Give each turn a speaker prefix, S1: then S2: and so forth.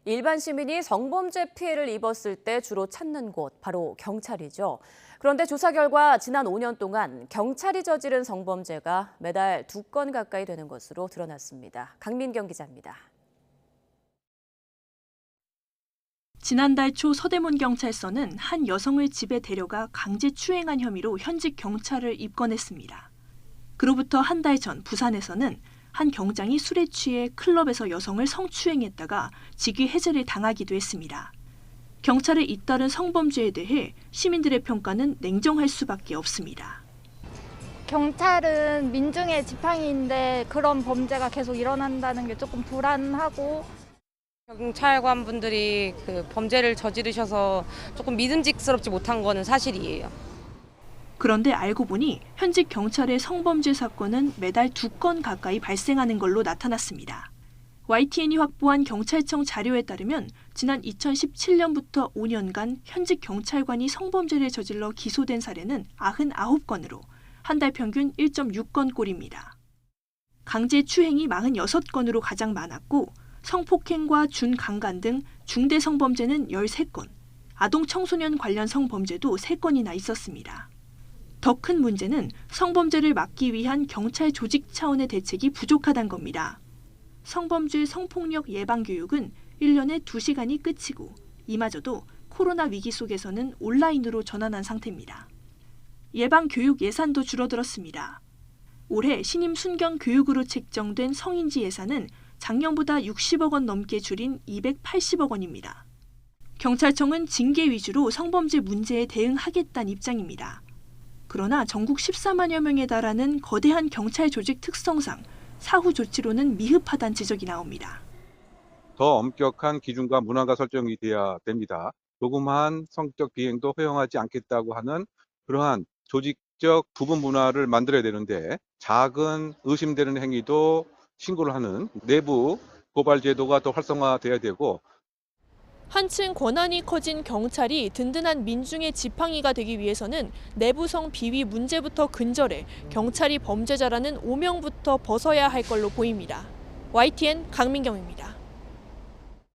S1: 일반 시민이 성범죄 피해를 입었을 때 주로 찾는 곳, 바로 경찰이죠. 그런데 조사 결과 지난 5년 동안 경찰이 저지른 성범죄가 매달 2건 가까이 되는 것으로 드러났습니다. 강민경 기자입니다.
S2: 지난달 초 서대문 경찰서는 한 여성을 집에 데려가 강제 추행한 혐의로 현직 경찰을 입건했습니다. 그로부터 한 달 전 부산에서는 한 경장이 술에 취해 클럽에서 여성을 성추행했다가 직위 해제를 당하기도 했습니다. 경찰의 잇따른 성범죄에 대해 시민들의 평가는 냉정할 수밖에 없습니다.
S3: 경찰은 민중의 지팡이인데 그런 범죄가 계속 일어난다는 게 조금 불안하고,
S4: 경찰관분들이 그 범죄를 저지르셔서 조금 믿음직스럽지 못한 거는 사실이에요.
S2: 그런데 알고 보니 현직 경찰의 성범죄 사건은 매달 2건 가까이 발생하는 걸로 나타났습니다. YTN이 확보한 경찰청 자료에 따르면 지난 2017년부터 5년간 현직 경찰관이 성범죄를 저질러 기소된 사례는 99건으로 한 달 평균 1.6건 꼴입니다. 강제 추행이 46건으로 가장 많았고 성폭행과 준강간 등 중대 성범죄는 13건, 아동 청소년 관련 성범죄도 3건이나 있었습니다. 더 큰 문제는 성범죄를 막기 위한 경찰 조직 차원의 대책이 부족하다는 겁니다. 성범죄 성폭력 예방 교육은 1년에 2시간이 끝이고 이마저도 코로나 위기 속에서는 온라인으로 전환한 상태입니다. 예방 교육 예산도 줄어들었습니다. 올해 신임 순경 교육으로 책정된 성인지 예산은 작년보다 60억 원 넘게 줄인 280억 원입니다. 경찰청은 징계 위주로 성범죄 문제에 대응하겠다는 입장입니다. 그러나 전국 14만여 명에 달하는 거대한 경찰 조직 특성상 사후 조치로는 미흡하다는 지적이 나옵니다.
S5: 더 엄격한 기준과 문화가 설정이 돼야 됩니다. 조그마한 성적 비행도 허용하지 않겠다고 하는 그러한 조직적 부분 문화를 만들어야 되는데 작은 의심되는 행위도 신고를 하는 내부 고발 제도가 더 활성화돼야 되고,
S6: 한층 권한이 커진 경찰이 든든한 민중의 지팡이가 되기 위해서는 내부성 비위 문제부터 근절해 경찰이 범죄자라는 오명부터 벗어야 할 걸로 보입니다. YTN 강민경입니다.